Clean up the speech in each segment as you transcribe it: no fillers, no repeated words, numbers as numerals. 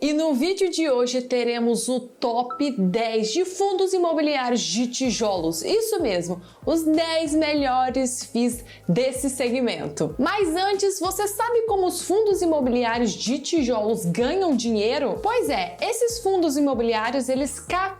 E no vídeo de hoje teremos o top 10 de fundos imobiliários de tijolos. Isso mesmo, os 10 melhores FIIs desse segmento. Mas antes, você sabe como os fundos imobiliários de tijolos ganham dinheiro? Pois é, esses fundos imobiliários, eles captam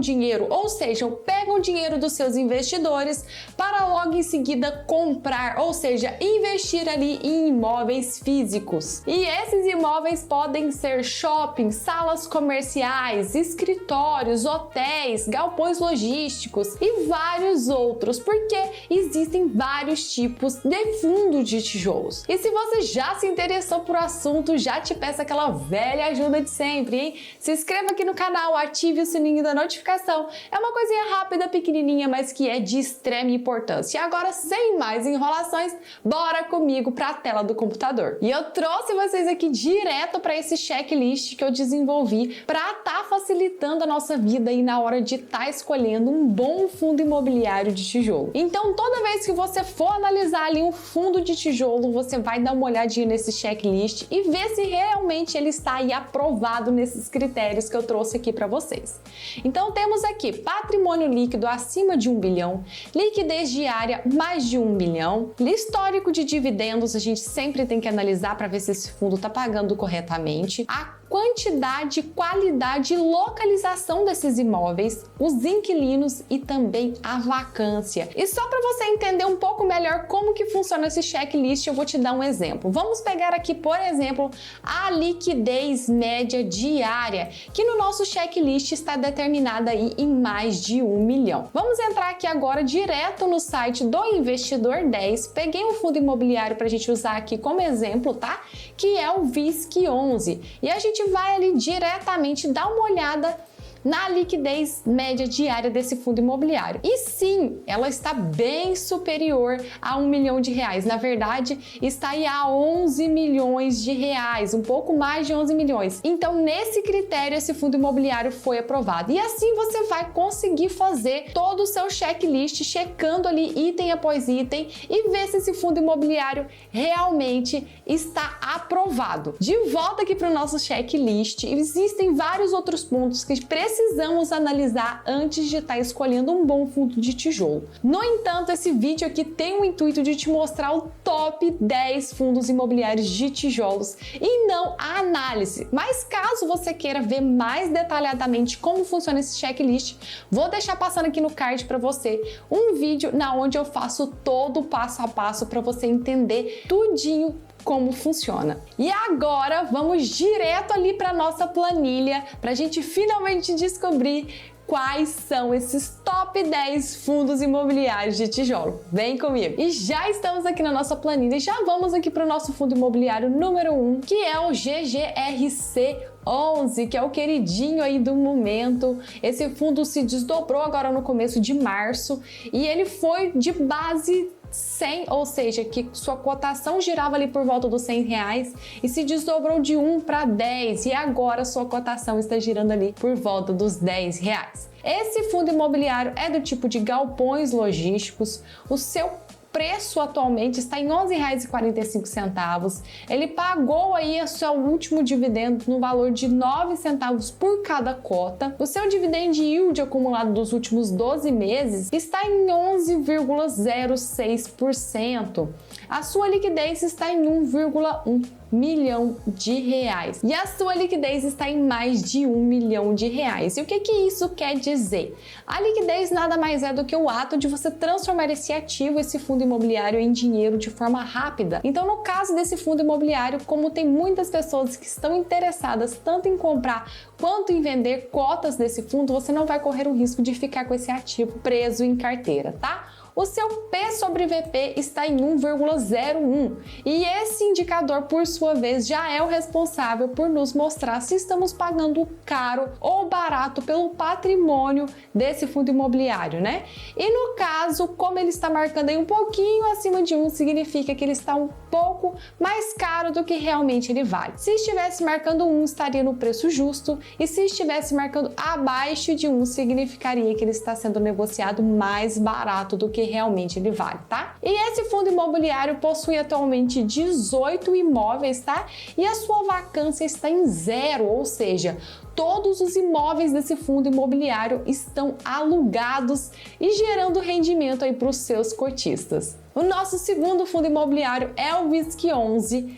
dinheiro, ou seja, pegam dinheiro dos seus investidores para logo em seguida comprar, ou seja, investir ali em imóveis físicos. E esses imóveis podem ser shopping, salas comerciais, escritórios, hotéis, galpões logísticos e vários outros, porque existem vários tipos de fundo de tijolos. E se você já se interessou por assunto, já te peço aquela velha ajuda de sempre, hein? Se inscreva aqui no canal, ative o sininho da notificação. É uma coisinha rápida, pequenininha, mas que é de extrema importância. E agora, sem mais enrolações, bora comigo para a tela do computador. E eu trouxe vocês aqui direto para esse checklist que eu desenvolvi para estar facilitando a nossa vida aí na hora de estar escolhendo um bom fundo imobiliário de tijolo. Então, toda vez que você for analisar ali um fundo de tijolo, você vai dar uma olhadinha nesse checklist e ver se realmente ele está aí aprovado nesses critérios que eu trouxe aqui para vocês. Então, temos aqui patrimônio líquido acima de 1 bilhão, liquidez diária mais de 1 bilhão, histórico de dividendos, a gente sempre tem que analisar para ver se esse fundo está pagando corretamente, a quantidade, qualidade e localização desses imóveis, os inquilinos e também a vacância. E só para você entender um pouco melhor como que funciona esse checklist, eu vou te dar um exemplo. Vamos pegar aqui, por exemplo, a liquidez média diária, que no nosso checklist está determinada aí em mais de 1 milhão. Vamos entrar aqui agora direto no site do Investidor 10. Peguei um fundo imobiliário para a gente usar aqui como exemplo, tá? Que é o VISC11. E a gente vai ali diretamente dar uma olhada na liquidez média diária desse fundo imobiliário. E sim, ela está bem superior a 1 milhão de reais. Na verdade, está aí a 11 milhões de reais, um pouco mais de 11 milhões. Então, nesse critério, esse fundo imobiliário foi aprovado. E assim você vai conseguir fazer todo o seu checklist, checando ali item após item e ver se esse fundo imobiliário realmente está aprovado. De volta aqui para o nosso checklist, existem vários outros pontos que precisamos analisar antes de estar escolhendo um bom fundo de tijolo. No entanto, esse vídeo aqui tem o intuito de te mostrar o top 10 fundos imobiliários de tijolos e não a análise. Mas caso você queira ver mais detalhadamente como funciona esse checklist, vou deixar passando aqui no card para você um vídeo onde eu faço todo o passo a passo para você entender tudinho como funciona. E agora vamos direto ali para nossa planilha para a gente finalmente descobrir quais são esses top 10 fundos imobiliários de tijolo. Vem comigo! E já estamos aqui na nossa planilha e já vamos aqui para o nosso fundo imobiliário número 1, que é o GGRC11, que é o queridinho aí do momento. Esse fundo se desdobrou agora no começo de março e ele foi de base 100, ou seja, que sua cotação girava ali por volta dos R$100 e se desdobrou de 1 para 10 e agora sua cotação está girando ali por volta dos R$10. Esse fundo imobiliário é do tipo de galpões logísticos, o seu preço atualmente está em R$11,45. Ele pagou aí o seu último dividendo no valor de 9 centavos por cada cota. O seu dividend yield acumulado dos últimos 12 meses está em 11,06%. A sua liquidez está em 1,1 milhão de reais e a sua liquidez está em mais de 1 milhão de reais. E o que isso quer dizer? A liquidez nada mais é do que o ato de você transformar esse ativo, esse fundo imobiliário, em dinheiro de forma rápida. Então, no caso desse fundo imobiliário, como tem muitas pessoas que estão interessadas tanto em comprar quanto em vender cotas desse fundo, você não vai correr o risco de ficar com esse ativo preso em carteira, tá? O seu P sobre VP está em 1,01 e esse indicador, por sua vez, já é o responsável por nos mostrar se estamos pagando caro ou barato pelo patrimônio desse fundo imobiliário, né? E no caso, como ele está marcando aí um pouquinho acima de 1, significa que ele está um pouco mais caro do que realmente ele vale. Se estivesse marcando 1, estaria no preço justo, e se estivesse marcando abaixo de 1, significaria que ele está sendo negociado mais barato do que realmente ele vale, tá? E esse fundo imobiliário possui atualmente 18 imóveis, tá? E a sua vacância está em 0, ou seja, todos os imóveis desse fundo imobiliário estão alugados e gerando rendimento aí para os seus cotistas. O nosso segundo fundo imobiliário é o VISC11.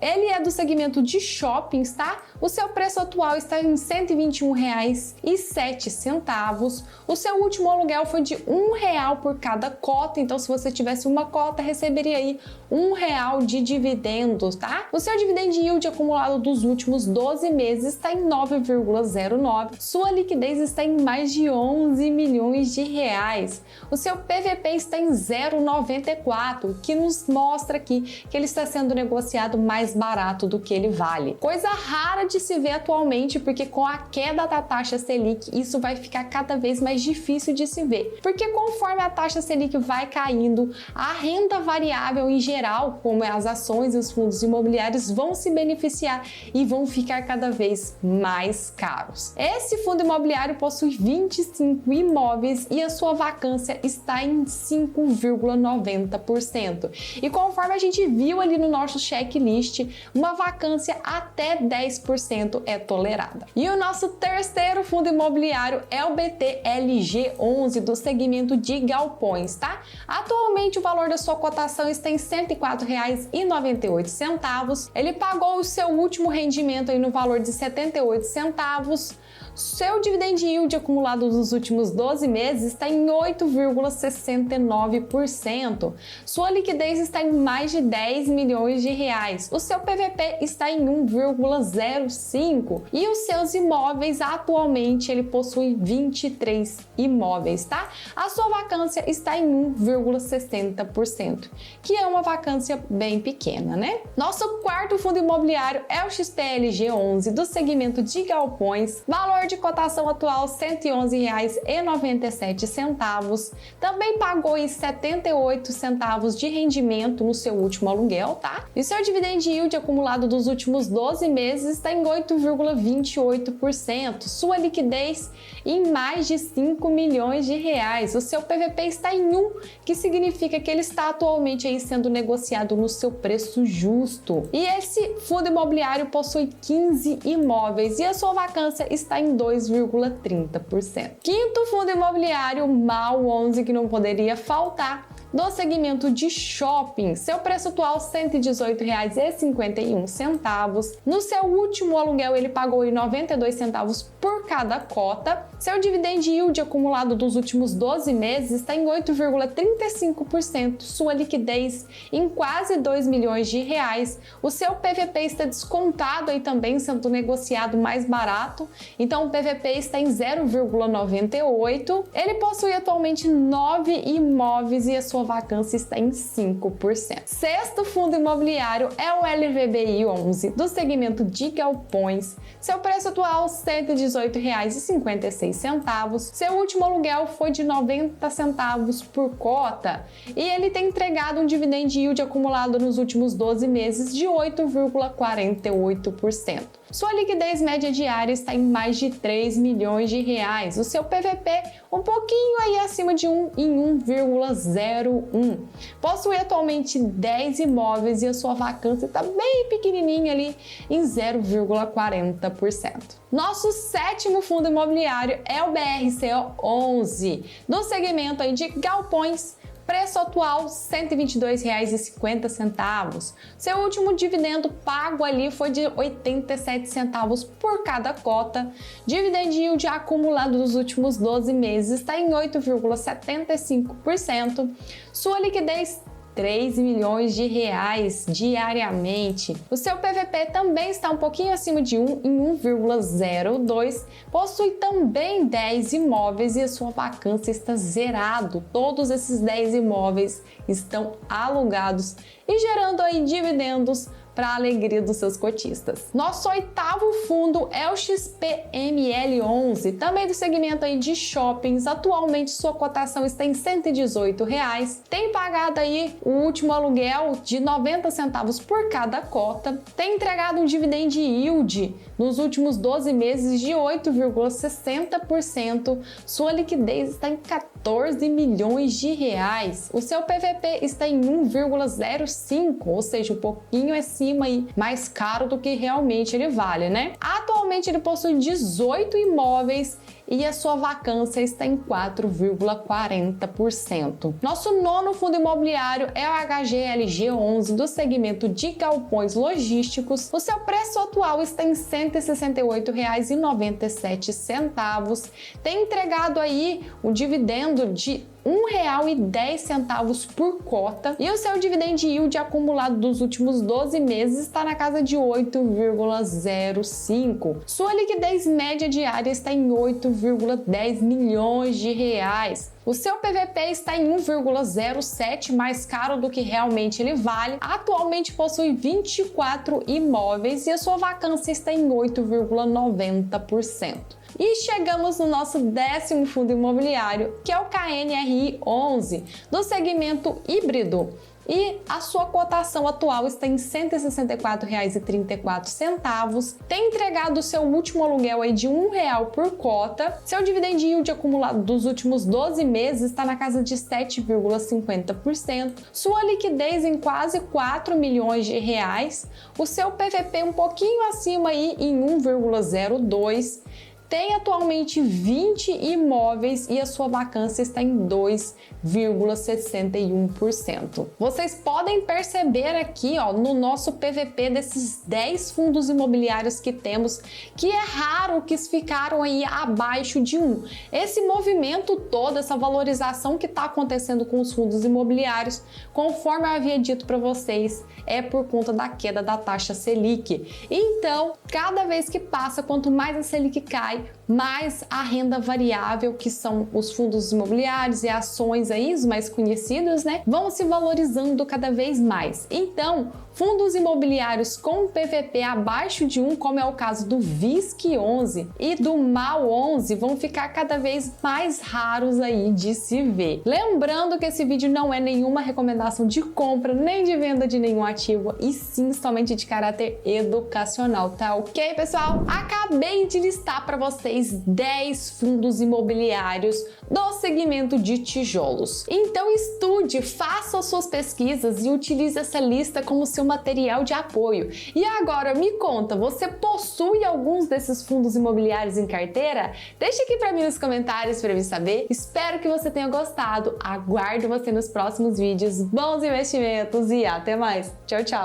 Ele é do segmento de shoppings, tá? O seu preço atual está em R$ 121,07. O seu último aluguel foi de R$1 por cada cota, então se você tivesse uma cota, receberia aí R$1 de dividendos, tá? O seu dividend yield acumulado dos últimos 12 meses está em 9,09. Sua liquidez está em mais de 11 milhões de reais. O seu PVP está em 0,94, que nos mostra aqui que ele está sendo negociado mais barato do que ele vale. Coisa rara de se ver atualmente, porque com a queda da taxa Selic, isso vai ficar cada vez mais difícil de se ver. Porque conforme a taxa Selic vai caindo, a renda variável em geral, como as ações e os fundos imobiliários, vão se beneficiar e vão ficar cada vez mais caros. Esse fundo imobiliário possui 25 imóveis e a sua vacância está em 5,90%. E conforme a gente viu ali no nosso checklist, uma vacância até 10% é tolerada. E o nosso terceiro fundo imobiliário é o BTLG11 do segmento de galpões, tá? Atualmente o valor da sua cotação está em R$ 104,98. Ele pagou o seu último rendimento aí no valor de 78 centavos. Seu dividend yield acumulado dos últimos 12 meses está em 8,69%. Sua liquidez está em mais de 10 milhões de reais. O seu PVP está em 1,05 e os seus imóveis atualmente ele possui 23 imóveis, tá? A sua vacância está em 1,60%, que é uma vacância bem pequena, né? Nosso quarto fundo imobiliário é o XPLG11 do segmento de galpões. Valor de cotação atual R$ 111,97. Também pagou em 78 centavos de rendimento no seu último aluguel, tá? E seu dividend yield acumulado dos últimos 12 meses está em 8,28%. Sua liquidez em mais de 5 milhões de reais. O seu PVP está em 1, que significa que ele está atualmente aí sendo negociado no seu preço justo. E esse fundo imobiliário possui 15 imóveis e a sua vacância está em 2,30%. Quinto fundo imobiliário, MAL11, que não poderia faltar, do segmento de shopping. Seu preço atual R$ 118,51. No seu último aluguel ele pagou em 92 centavos por cada cota. Seu dividend yield acumulado dos últimos 12 meses está em 8,35%. Sua liquidez em quase 2 milhões de reais. O seu PVP está descontado aí também, sendo negociado mais barato. Então o PVP está em 0,98. Ele possui atualmente 9 imóveis e a sua vacância está em 5%. Sexto fundo imobiliário é o LVBI11 do segmento de galpões. Seu preço atual R$ 118,56. Seu último aluguel foi de 90 centavos por cota e ele tem entregado um dividend yield acumulado nos últimos 12 meses de 8,48%. Sua liquidez média diária está em mais de 3 milhões de reais. O seu PVP um pouquinho aí acima de 1 em 1,01. Possui atualmente 10 imóveis e a sua vacância está bem pequenininha ali em 0,40%. Nosso sétimo fundo imobiliário é o BRCO11 do segmento aí de galpões. Preço atual R$ 122,50. Seu último dividendo pago ali foi de 87 centavos por cada cota. Dividend yield acumulado dos últimos 12 meses está em 8,75%. Sua liquidez 3 milhões de reais diariamente. O seu PVP também está um pouquinho acima de 1 em 1,02. Possui também 10 imóveis e a sua vacância está zerado. Todos esses 10 imóveis estão alugados e gerando aí dividendos para a alegria dos seus cotistas. Nosso oitavo fundo é o XPML11, também do segmento aí de shoppings. Atualmente sua cotação está em R$ 118. Tem pagado aí o último aluguel de 90 centavos por cada cota. Tem entregado um dividend yield nos últimos 12 meses de 8,60%. Sua liquidez está em 14 milhões de reais. O seu PVP está em 1,05, ou seja, um pouquinho acima e mais caro do que realmente ele vale, né? Atualmente ele possui 18 imóveis e a sua vacância está em 4,40%. Nosso nono fundo imobiliário é o HGLG11 do segmento de galpões logísticos. O seu preço atual está em R$ 168,97. Tem entregado aí um dividendo de R$ 1,10 por cota e o seu dividend yield acumulado dos últimos 12 meses está na casa de 8,05. Sua liquidez média diária está em 8,10 milhões de reais. O seu PVP está em 1,07, mais caro do que realmente ele vale. Atualmente possui 24 imóveis e a sua vacância está em 8,90%. E chegamos no nosso 10º fundo imobiliário, que é o KNRI11, do segmento híbrido. E a sua cotação atual está em R$ 164,34. Tem entregado o seu último aluguel aí de R$ 1 por cota. Seu dividend yield acumulado dos últimos 12 meses está na casa de 7,50%. Sua liquidez em quase 4 milhões de reais. O seu PVP um pouquinho acima aí em 1,02. Tem atualmente 20 imóveis e a sua vacância está em 2,61%. Vocês podem perceber aqui, ó, no nosso PVP desses 10 fundos imobiliários que temos, que é raro que ficaram aí abaixo de 1. Esse movimento todo, essa valorização que está acontecendo com os fundos imobiliários, conforme eu havia dito para vocês, é por conta da queda da taxa Selic. Então, cada vez que passa, quanto mais a Selic cai, mais a renda variável, que são os fundos imobiliários e ações aí, os mais conhecidos, né, vão se valorizando cada vez mais. Então, fundos imobiliários com PVP abaixo de 1, como é o caso do VISC11 e do MAL11, vão ficar cada vez mais raros aí de se ver. Lembrando que esse vídeo não é nenhuma recomendação de compra nem de venda de nenhum ativo, e sim somente de caráter educacional, tá ok, pessoal? Acabei de listar para vocês 10 fundos imobiliários do segmento de tijolos. Então estude, faça as suas pesquisas e utilize essa lista como seu material de apoio. E agora me conta, você possui alguns desses fundos imobiliários em carteira? Deixa aqui para mim nos comentários para eu saber. Espero que você tenha gostado. Aguardo você nos próximos vídeos. Bons investimentos e até mais. Tchau, tchau!